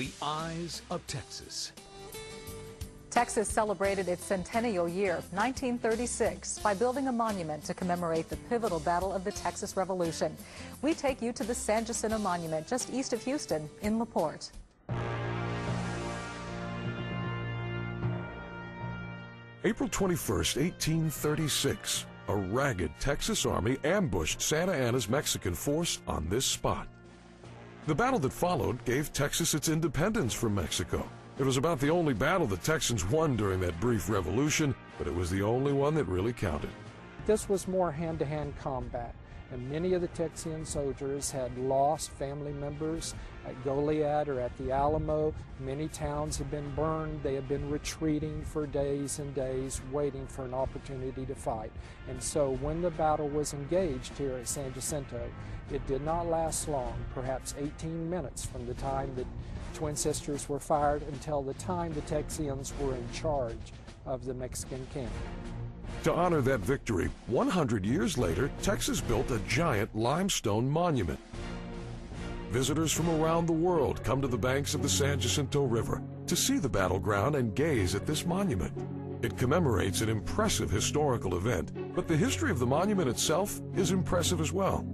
The eyes of Texas. Texas celebrated its centennial year, 1936, by building a monument to commemorate the pivotal battle of the Texas Revolution. We take you to the San Jacinto Monument just east of Houston in LaPorte. April 21st, 1836, a ragged Texas army ambushed Santa Anna's Mexican force on this spot. The battle that followed gave Texas its independence from Mexico. It was about the only battle the Texans won during that brief revolution, but it was the only one that really counted. This was more hand-to-hand combat, and many of the Texian soldiers had lost family members at Goliad or at the Alamo. Many towns had been burned. They had been retreating for days and days, waiting for an opportunity to fight. And so when the battle was engaged here at San Jacinto, it did not last long, perhaps 18 minutes from the time the Twin Sisters were fired until the time the Texians were in charge of the Mexican camp. To honor that victory, 100 years later, Texas built a giant limestone monument. Visitors from around the world come to the banks of the San Jacinto River to see the battleground and gaze at this monument. It commemorates an impressive historical event, but the history of the monument itself is impressive as well.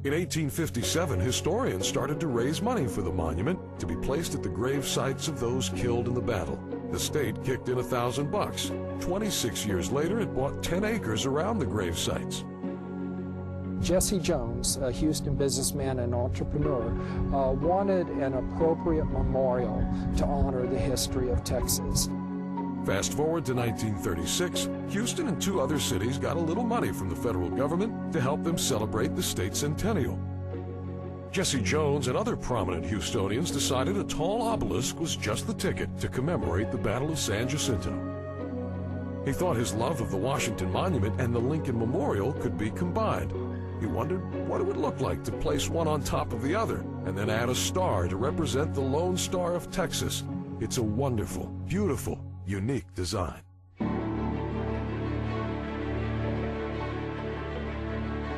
In 1857, historians started to raise money for the monument to be placed at the grave sites of those killed in the battle. The state kicked in $1,000. 26 years later, it bought 10 acres around the grave sites. Jesse Jones, a Houston businessman and entrepreneur, wanted an appropriate memorial to honor the history of Texas. Fast forward to 1936, Houston and 2 other cities got a little money from the federal government to help them celebrate the state centennial. Jesse Jones and other prominent Houstonians decided a tall obelisk was just the ticket to commemorate the Battle of San Jacinto. He thought his love of the Washington Monument and the Lincoln Memorial could be combined. He wondered what it would look like to place one on top of the other and then add a star to represent the Lone Star of Texas. It's a wonderful, beautiful, unique design.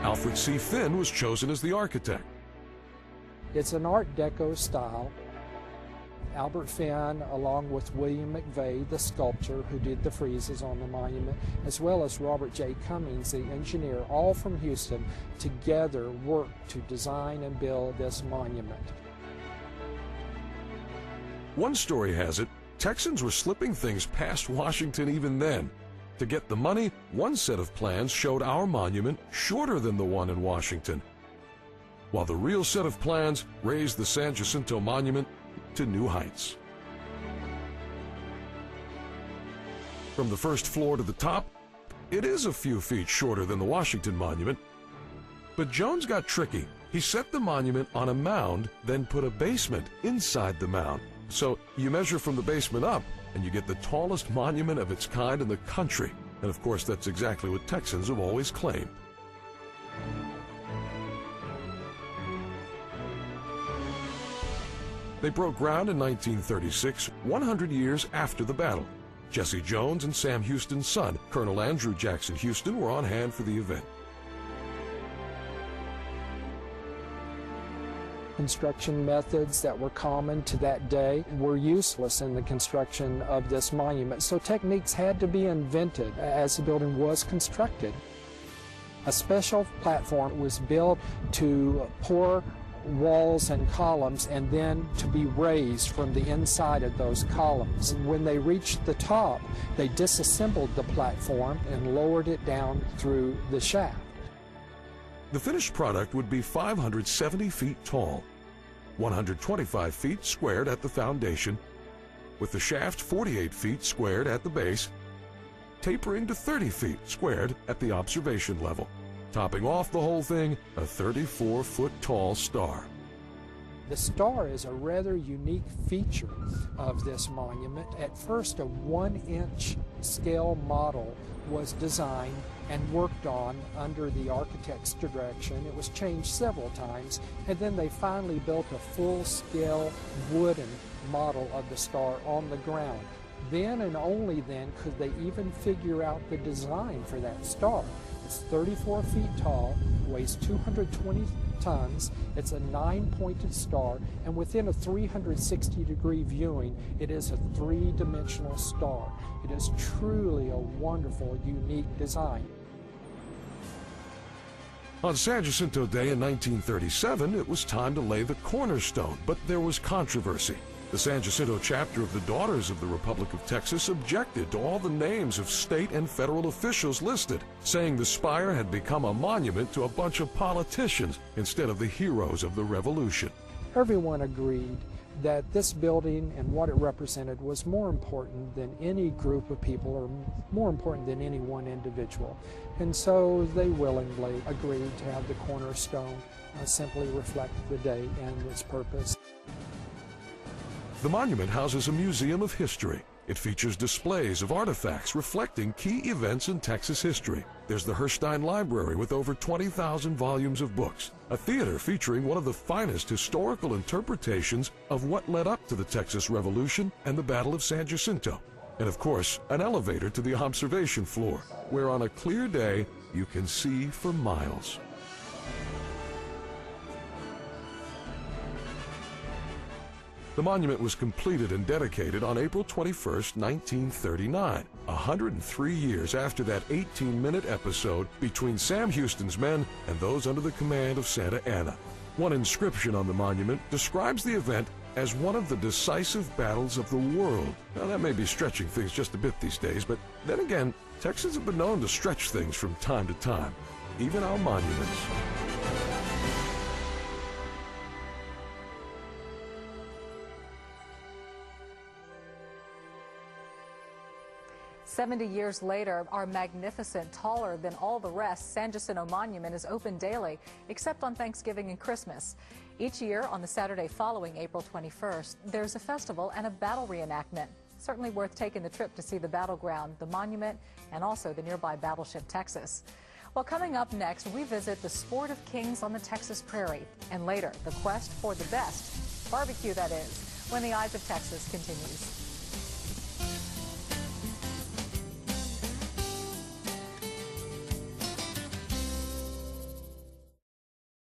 Alfred C. Finn was chosen as the architect. It's an Art Deco style. Albert Finn, along with William McVeigh, the sculptor who did the friezes on the monument, as well as Robert J. Cummings, the engineer, all from Houston, together worked to design and build this monument. One story has it, Texans were slipping things past Washington even then. To get the money, one set of plans showed our monument shorter than the one in Washington, while the real set of plans raised the San Jacinto Monument to new heights. From the first floor to the top, it is a few feet shorter than the Washington Monument. But Jones got tricky. He set the monument on a mound, then put a basement inside the mound. So you measure from the basement up, and you get the tallest monument of its kind in the country. And of course, that's exactly what Texans have always claimed. They broke ground in 1936, 100 years after the battle. Jesse Jones and Sam Houston's son, Colonel Andrew Jackson Houston, were on hand for the event. Construction methods that were common to that day were useless in the construction of this monument, so techniques had to be invented as the building was constructed. A special platform was built to pour walls and columns and then to be raised from the inside of those columns. When they reached the top, they disassembled the platform and lowered it down through the shaft. The finished product would be 570 feet tall, 125 feet squared at the foundation, with the shaft 48 feet squared at the base, tapering to 30 feet squared at the observation level. Topping off the whole thing, a 34-foot-tall star. The star is a rather unique feature of this monument. At first, a 1-inch scale model was designed and worked on under the architect's direction. It was changed several times, and then they finally built a full-scale wooden model of the star on the ground. Then and only then could they even figure out the design for that star. It's 34 feet tall, weighs 220 tons. It's a 9-pointed star, and within a 360-degree viewing, it is a 3-dimensional star. It is truly a wonderful, unique design. On San Jacinto Day in 1937, it was time to lay the cornerstone, but there was controversy. The San Jacinto chapter of the Daughters of the Republic of Texas objected to all the names of state and federal officials listed, saying the spire had become a monument to a bunch of politicians instead of the heroes of the Revolution. Everyone agreed that this building and what it represented was more important than any group of people or more important than any one individual. And so they willingly agreed to have the cornerstone simply reflect the day and its purpose. The monument houses a museum of history. It features displays of artifacts reflecting key events in Texas history. There's the Herstein Library with over 20,000 volumes of books, a theater featuring one of the finest historical interpretations of what led up to the Texas Revolution and the Battle of San Jacinto, and of course, an elevator to the observation floor, where on a clear day you can see for miles. The monument was completed and dedicated on April 21, 1939, 103 years after that 18-minute episode between Sam Houston's men and those under the command of Santa Anna. One inscription on the monument describes the event as one of the decisive battles of the world. Now, that may be stretching things just a bit these days, but then again, Texans have been known to stretch things from time to time, even our monuments. 70 years later, our magnificent, taller than all the rest San Jacinto Monument is open daily, except on Thanksgiving and Christmas. Each year, on the Saturday following April 21st, there's a festival and a battle reenactment. Certainly worth taking the trip to see the battleground, the monument, and also the nearby battleship Texas. Well, coming up next, we visit the sport of kings on the Texas prairie, and later, the quest for the best barbecue, that is, when the Eyes of Texas continues.